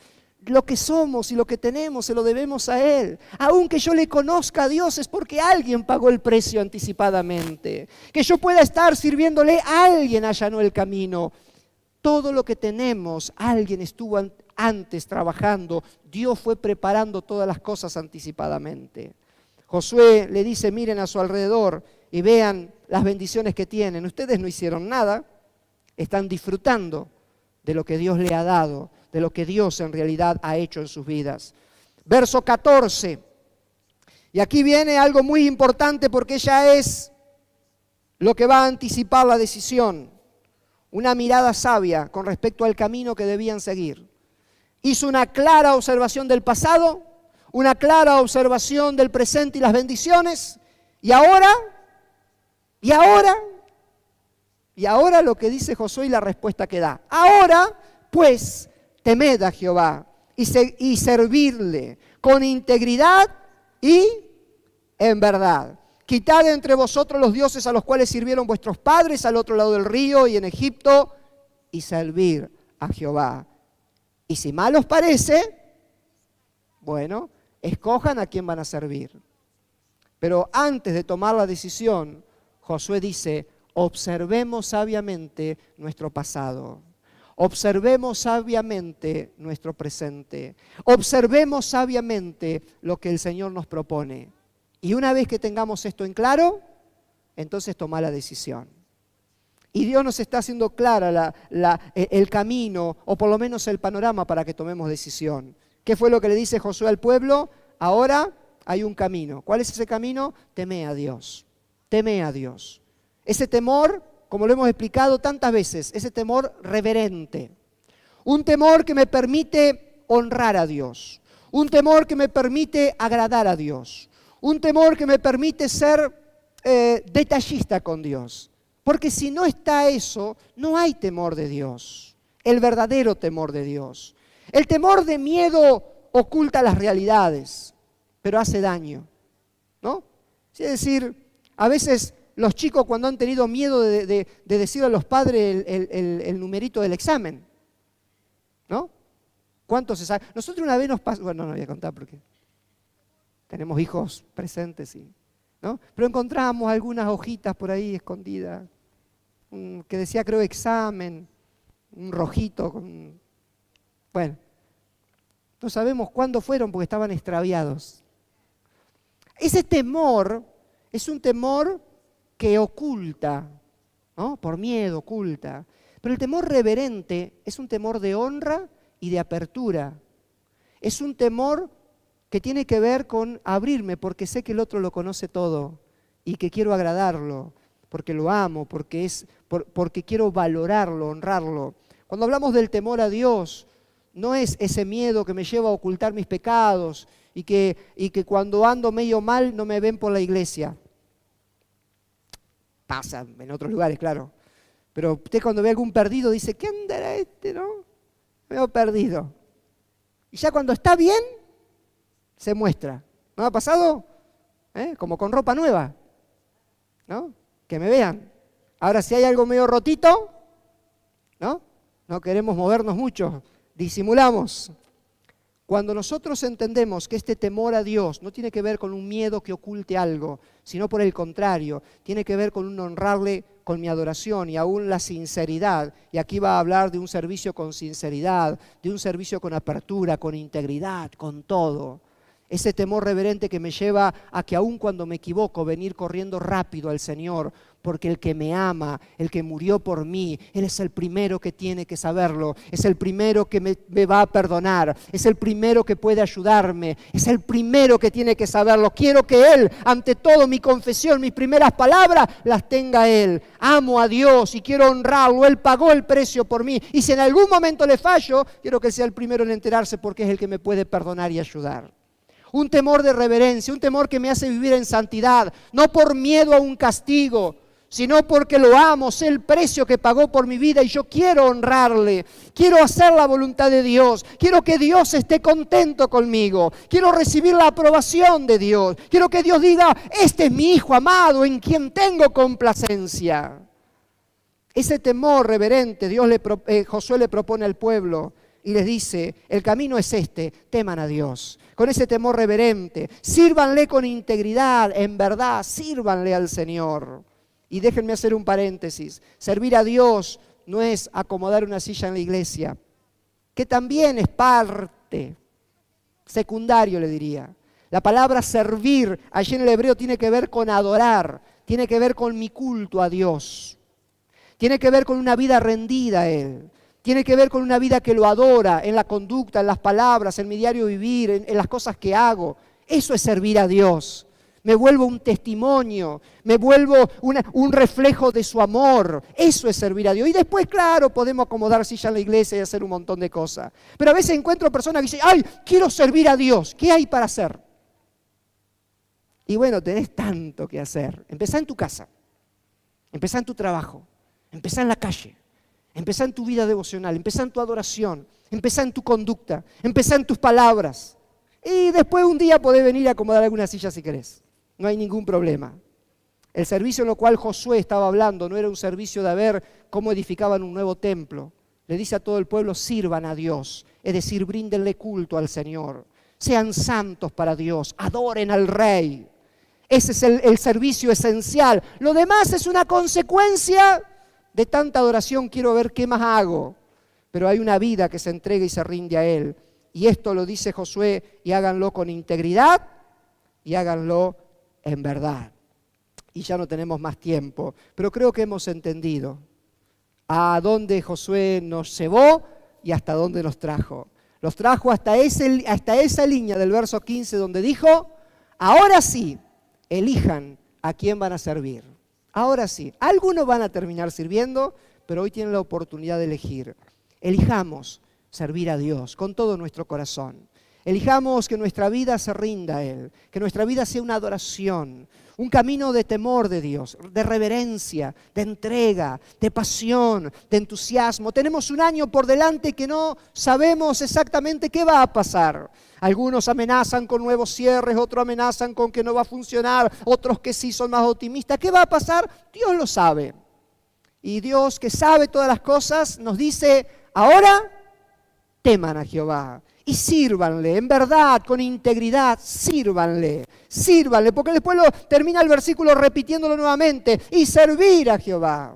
Lo que somos y lo que tenemos se lo debemos a Él. Aunque yo le conozca a Dios es porque alguien pagó el precio anticipadamente. Que yo pueda estar sirviéndole, alguien allanó el camino. Todo lo que tenemos, alguien estuvo antes trabajando. Dios fue preparando todas las cosas anticipadamente. Josué le dice, miren a su alrededor y vean las bendiciones que tienen. Ustedes no hicieron nada, están disfrutando de lo que Dios le ha dado, de lo que Dios en realidad ha hecho en sus vidas. Verso 14. Y aquí viene algo muy importante porque ya es lo que va a anticipar la decisión. Una mirada sabia con respecto al camino que debían seguir. Hizo una clara observación del pasado, una clara observación del presente y las bendiciones. Y ahora lo que dice Josué y la respuesta que da. Ahora, pues, temed a Jehová y servirle con integridad y en verdad. Quitad de entre vosotros los dioses a los cuales sirvieron vuestros padres al otro lado del río y en Egipto y servir a Jehová. Y si mal os parece, bueno, escojan a quién van a servir. Pero antes de tomar la decisión, Josué dice, observemos sabiamente nuestro pasado. Observemos sabiamente nuestro presente. Observemos sabiamente lo que el Señor nos propone. Y una vez que tengamos esto en claro, entonces toma la decisión. Y Dios nos está haciendo clara el camino, o por lo menos el panorama para que tomemos decisión. ¿Qué fue lo que le dice Josué al pueblo? Ahora hay un camino. ¿Cuál es ese camino? Teme a Dios. Teme a Dios. Ese temor, como lo hemos explicado tantas veces, ese temor reverente. Un temor que me permite honrar a Dios. Un temor que me permite agradar a Dios. Un temor que me permite ser detallista con Dios. Porque si no está eso, no hay temor de Dios. El verdadero temor de Dios. El temor de miedo oculta las realidades, pero hace daño, ¿no? Es decir, a veces los chicos cuando han tenido miedo de decir a los padres el numerito del examen, ¿no? ¿Cuántos se saben? Nosotros una vez nos pasó, bueno, no voy a contar porque tenemos hijos presentes, ¿no? Pero encontramos algunas hojitas por ahí escondidas, que decía creo examen, un rojito, bueno, no sabemos cuándo fueron porque estaban extraviados. Ese temor es un temor que oculta, ¿no? Por miedo oculta. Pero el temor reverente es un temor de honra y de apertura. Es un temor que tiene que ver con abrirme porque sé que el otro lo conoce todo y que quiero agradarlo, porque lo amo, porque quiero valorarlo, honrarlo. Cuando hablamos del temor a Dios, no es ese miedo que me lleva a ocultar mis pecados y que cuando ando medio mal no me ven por la iglesia. Pasa en otros lugares, claro. Pero usted cuando ve a algún perdido dice, ¿qué andará este, no? Me veo perdido. Y ya cuando está bien, se muestra. ¿No ha pasado? Como con ropa nueva, ¿no? Que me vean. Ahora, si hay algo medio rotito, ¿no? No queremos movernos mucho, disimulamos. Cuando nosotros entendemos que este temor a Dios no tiene que ver con un miedo que oculte algo, sino por el contrario, tiene que ver con un honrarle con mi adoración y aún la sinceridad. Y aquí va a hablar de un servicio con sinceridad, de un servicio con apertura, con integridad, con todo. Ese temor reverente que me lleva a que aun cuando me equivoco, venir corriendo rápido al Señor, porque el que me ama, el que murió por mí, Él es el primero que tiene que saberlo, es el primero que me va a perdonar, es el primero que puede ayudarme, es el primero que tiene que saberlo. Quiero que Él, ante todo mi confesión, mis primeras palabras, las tenga Él. Amo a Dios y quiero honrarlo, Él pagó el precio por mí. Y si en algún momento le fallo, quiero que Él sea el primero en enterarse porque es el que me puede perdonar y ayudar. Un temor de reverencia, un temor que me hace vivir en santidad, no por miedo a un castigo, sino porque lo amo, sé el precio que pagó por mi vida y yo quiero honrarle, quiero hacer la voluntad de Dios, quiero que Dios esté contento conmigo, quiero recibir la aprobación de Dios, quiero que Dios diga, este es mi Hijo amado en quien tengo complacencia. Ese temor reverente, Josué le propone al pueblo y les dice, el camino es este, teman a Dios. Con ese temor reverente, sírvanle con integridad, en verdad, sírvanle al Señor. Y déjenme hacer un paréntesis, servir a Dios no es acomodar una silla en la iglesia, que también es parte, secundario le diría. La palabra servir, allí en el hebreo, tiene que ver con adorar, tiene que ver con mi culto a Dios, tiene que ver con una vida rendida a Él. Tiene que ver con una vida que lo adora en la conducta, en las palabras, en mi diario vivir, en las cosas que hago. Eso es servir a Dios. Me vuelvo un testimonio, me vuelvo un reflejo de su amor. Eso es servir a Dios. Y después, claro, podemos acomodar silla en la iglesia y hacer un montón de cosas. Pero a veces encuentro personas que dicen, ¡ay, quiero servir a Dios! ¿Qué hay para hacer? Y bueno, tenés tanto que hacer. Empezá en tu casa, empezá en tu trabajo, empezá en la calle. Empezá en tu vida devocional, empezá en tu adoración, empezá en tu conducta, empezá en tus palabras. Y después un día podés venir a acomodar alguna silla si querés. No hay ningún problema. El servicio en lo cual Josué estaba hablando no era un servicio de ver cómo edificaban un nuevo templo. Le dice a todo el pueblo, sirvan a Dios. Es decir, bríndenle culto al Señor. Sean santos para Dios, adoren al Rey. Ese es el servicio esencial. Lo demás es una consecuencia de tanta adoración. Quiero ver qué más hago. Pero hay una vida que se entrega y se rinde a Él. Y esto lo dice Josué, y háganlo con integridad y háganlo en verdad. Y ya no tenemos más tiempo, pero creo que hemos entendido a dónde Josué nos llevó y hasta dónde nos trajo. Los trajo hasta esa línea del verso 15 donde dijo, ahora sí, elijan a quién van a servir. Ahora sí, algunos van a terminar sirviendo, pero hoy tienen la oportunidad de elegir. Elijamos servir a Dios con todo nuestro corazón. Elijamos que nuestra vida se rinda a Él, que nuestra vida sea una adoración, un camino de temor de Dios, de reverencia, de entrega, de pasión, de entusiasmo. Tenemos un año por delante que no sabemos exactamente qué va a pasar. Algunos amenazan con nuevos cierres, otros amenazan con que no va a funcionar, otros que sí son más optimistas. ¿Qué va a pasar? Dios lo sabe. Y Dios, que sabe todas las cosas, nos dice, ahora teman a Jehová y sírvanle, en verdad, con integridad, sírvanle, porque después termina el versículo repitiéndolo nuevamente, y servir a Jehová.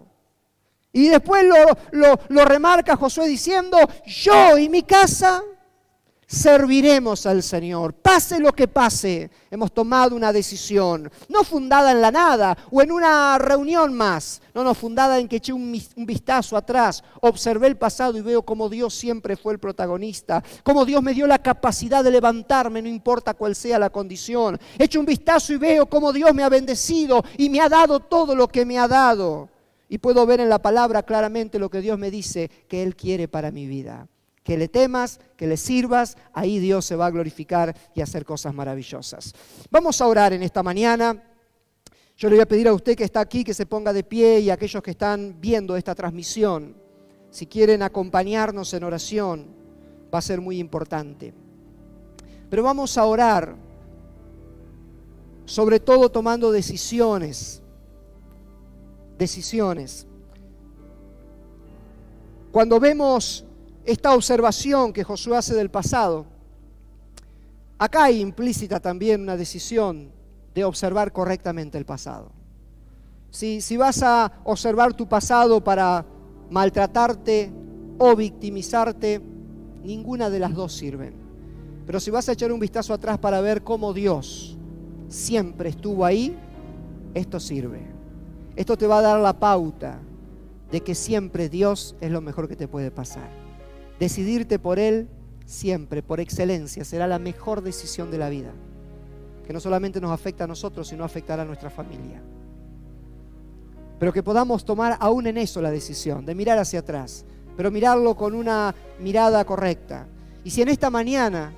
Y después lo remarca Josué diciendo, yo y mi casa serviremos al Señor, pase lo que pase. Hemos tomado una decisión, no fundada en la nada o en una reunión más, no, fundada en que eché un vistazo atrás, observé el pasado y veo cómo Dios siempre fue el protagonista, cómo Dios me dio la capacidad de levantarme, no importa cuál sea la condición. Echo un vistazo y veo cómo Dios me ha bendecido y me ha dado todo lo que me ha dado. Y puedo ver en la palabra claramente lo que Dios me dice que Él quiere para mi vida. Que le temas, que le sirvas, ahí Dios se va a glorificar y a hacer cosas maravillosas. Vamos a orar en esta mañana. Yo le voy a pedir a usted que está aquí que se ponga de pie y a aquellos que están viendo esta transmisión, si quieren acompañarnos en oración, va a ser muy importante. Pero vamos a orar, sobre todo tomando decisiones. Cuando vemos esta observación que Josué hace del pasado, acá hay implícita también una decisión de observar correctamente el pasado. Si vas a observar tu pasado para maltratarte o victimizarte, ninguna de las dos sirven. Pero si vas a echar un vistazo atrás para ver cómo Dios siempre estuvo ahí, esto sirve. Esto te va a dar la pauta de que siempre Dios es lo mejor que te puede pasar. Decidirte por Él siempre, por excelencia, será la mejor decisión de la vida, que no solamente nos afecta a nosotros, sino afectará a nuestra familia. Pero que podamos tomar aún en eso la decisión de mirar hacia atrás, pero mirarlo con una mirada correcta. Y si en esta mañana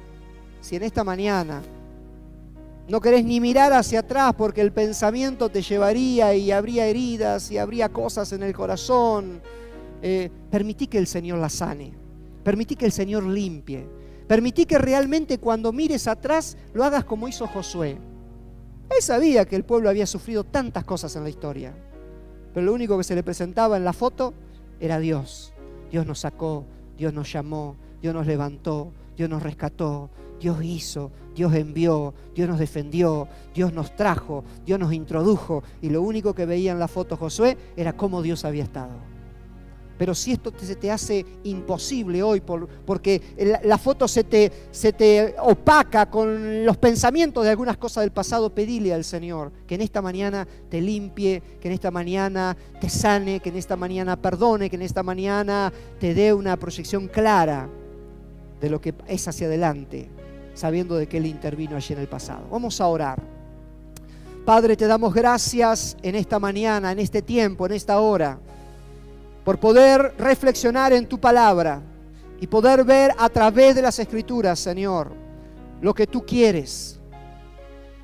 no querés ni mirar hacia atrás porque el pensamiento te llevaría y habría heridas y habría cosas en el corazón, permití que el Señor la sane, permití que el Señor limpie, permití que realmente cuando mires atrás lo hagas como hizo Josué. Él sabía que el pueblo había sufrido tantas cosas en la historia, pero lo único que se le presentaba en la foto era Dios. Dios nos sacó, Dios nos llamó, Dios nos levantó, Dios nos rescató, Dios hizo, Dios envió, Dios nos defendió, Dios nos trajo, Dios nos introdujo. Y lo único que veía en la foto Josué era cómo Dios había estado. Pero si esto se te hace imposible hoy porque la foto se te opaca con los pensamientos de algunas cosas del pasado, pedile al Señor que en esta mañana te limpie, que en esta mañana te sane, que en esta mañana perdone, que en esta mañana te dé una proyección clara de lo que es hacia adelante, sabiendo de que Él intervino allí en el pasado. Vamos a orar. Padre, te damos gracias en esta mañana, en este tiempo, en esta hora, por poder reflexionar en tu palabra y poder ver a través de las Escrituras, Señor, lo que tú quieres.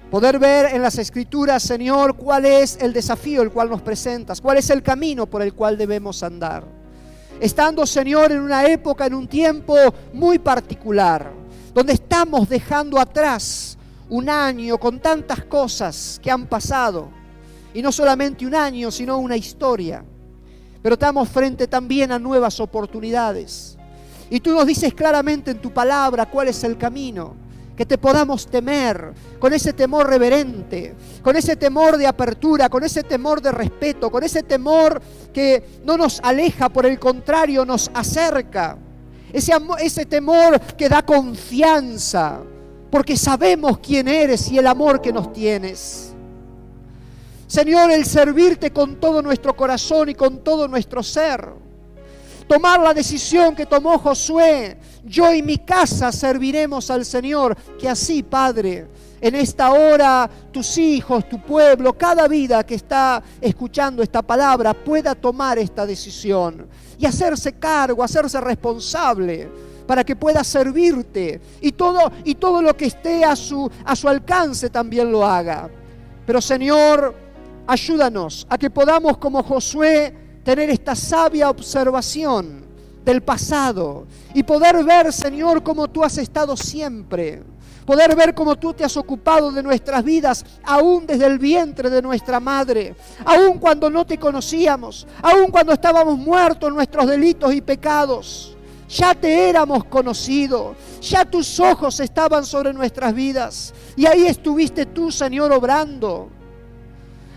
Poder ver en las Escrituras, Señor, cuál es el desafío el cual nos presentas, cuál es el camino por el cual debemos andar. Estando, Señor, en una época, en un tiempo muy particular, donde estamos dejando atrás un año con tantas cosas que han pasado, y no solamente un año, sino una historia. Pero estamos frente también a nuevas oportunidades. Y tú nos dices claramente en tu palabra cuál es el camino. Que te podamos temer, con ese temor reverente, con ese temor de apertura, con ese temor de respeto, con ese temor que no nos aleja, por el contrario, nos acerca. Ese temor que da confianza, porque sabemos quién eres y el amor que nos tienes. Señor, el servirte con todo nuestro corazón y con todo nuestro ser. Tomar la decisión que tomó Josué. Yo y mi casa serviremos al Señor. Que así, Padre, en esta hora, tus hijos, tu pueblo, cada vida que está escuchando esta palabra pueda tomar esta decisión y hacerse cargo, hacerse responsable para que pueda servirte y todo lo que esté a su alcance también lo haga. Pero, Señor, ayúdanos a que podamos, como Josué, tener esta sabia observación del pasado y poder ver, Señor, cómo tú has estado siempre. Poder ver cómo tú te has ocupado de nuestras vidas, aún desde el vientre de nuestra madre, aún cuando no te conocíamos, aún cuando estábamos muertos en nuestros delitos y pecados. Ya te éramos conocido, ya tus ojos estaban sobre nuestras vidas y ahí estuviste tú, Señor, obrando.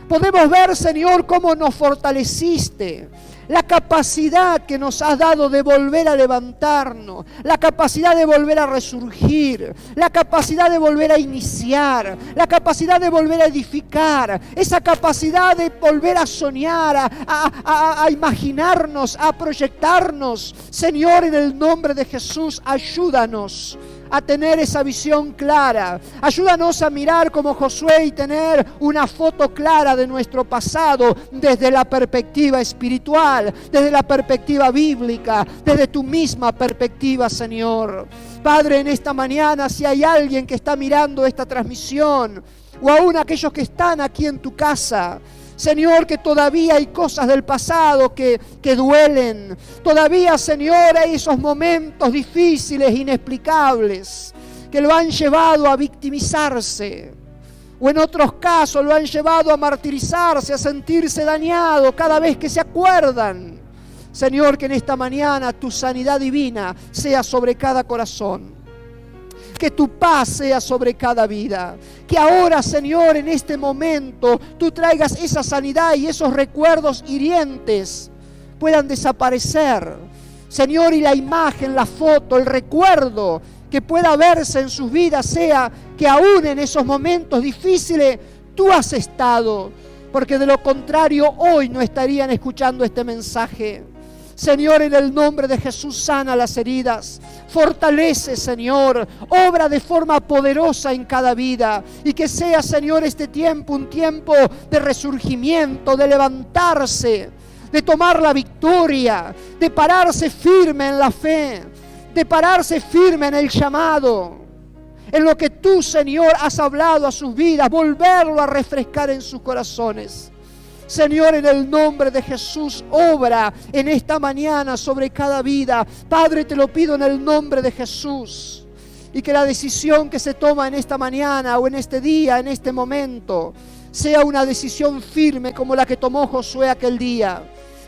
Podemos ver, Señor, cómo nos fortaleciste, la capacidad que nos has dado de volver a levantarnos, la capacidad de volver a resurgir, la capacidad de volver a iniciar, la capacidad de volver a edificar, esa capacidad de volver a soñar, a imaginarnos, a proyectarnos. Señor, en el nombre de Jesús, ayúdanos a tener esa visión clara. Ayúdanos a mirar como Josué y tener una foto clara de nuestro pasado desde la perspectiva espiritual, desde la perspectiva bíblica, desde tu misma perspectiva, Señor. Padre, en esta mañana, si hay alguien que está mirando esta transmisión, o aún aquellos que están aquí en tu casa, Señor, que todavía hay cosas del pasado que duelen. Todavía, Señor, hay esos momentos difíciles, inexplicables, que lo han llevado a victimizarse. O en otros casos lo han llevado a martirizarse, a sentirse dañado cada vez que se acuerdan. Señor, que en esta mañana tu sanidad divina sea sobre cada corazón. Que tu paz sea sobre cada vida. Que ahora, Señor, en este momento, tú traigas esa sanidad y esos recuerdos hirientes puedan desaparecer. Señor, y la imagen, la foto, el recuerdo que pueda verse en sus vidas sea que aún en esos momentos difíciles tú has estado. Porque de lo contrario, hoy no estarían escuchando este mensaje. Señor, en el nombre de Jesús, sana las heridas. Fortalece, Señor. Obra de forma poderosa en cada vida. Y que sea, Señor, este tiempo un tiempo de resurgimiento, de levantarse, de tomar la victoria, de pararse firme en la fe, de pararse firme en el llamado, en lo que tú, Señor, has hablado a sus vidas, volverlo a refrescar en sus corazones. Señor, en el nombre de Jesús, obra en esta mañana sobre cada vida. Padre, te lo pido en el nombre de Jesús. Y que la decisión que se toma en esta mañana o en este día, en este momento, sea una decisión firme como la que tomó Josué aquel día.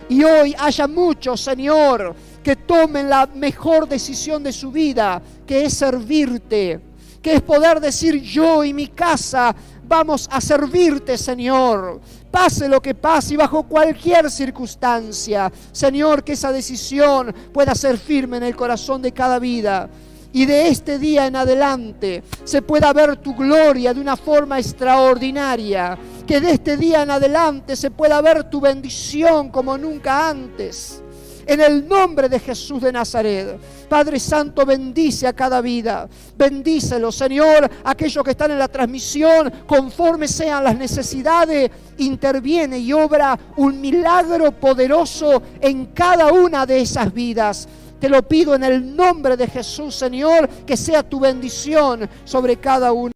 Y hoy haya muchos, Señor, que tomen la mejor decisión de su vida, que es servirte, que es poder decir: yo y mi casa vamos a servirte, Señor. Pase lo que pase y bajo cualquier circunstancia, Señor, que esa decisión pueda ser firme en el corazón de cada vida. Y de este día en adelante se pueda ver tu gloria de una forma extraordinaria. Que de este día en adelante se pueda ver tu bendición como nunca antes. En el nombre de Jesús de Nazaret. Padre Santo, bendice a cada vida. Bendícelo, Señor. Aquellos que están en la transmisión, conforme sean las necesidades, interviene y obra un milagro poderoso en cada una de esas vidas. Te lo pido en el nombre de Jesús, Señor, que sea tu bendición sobre cada uno.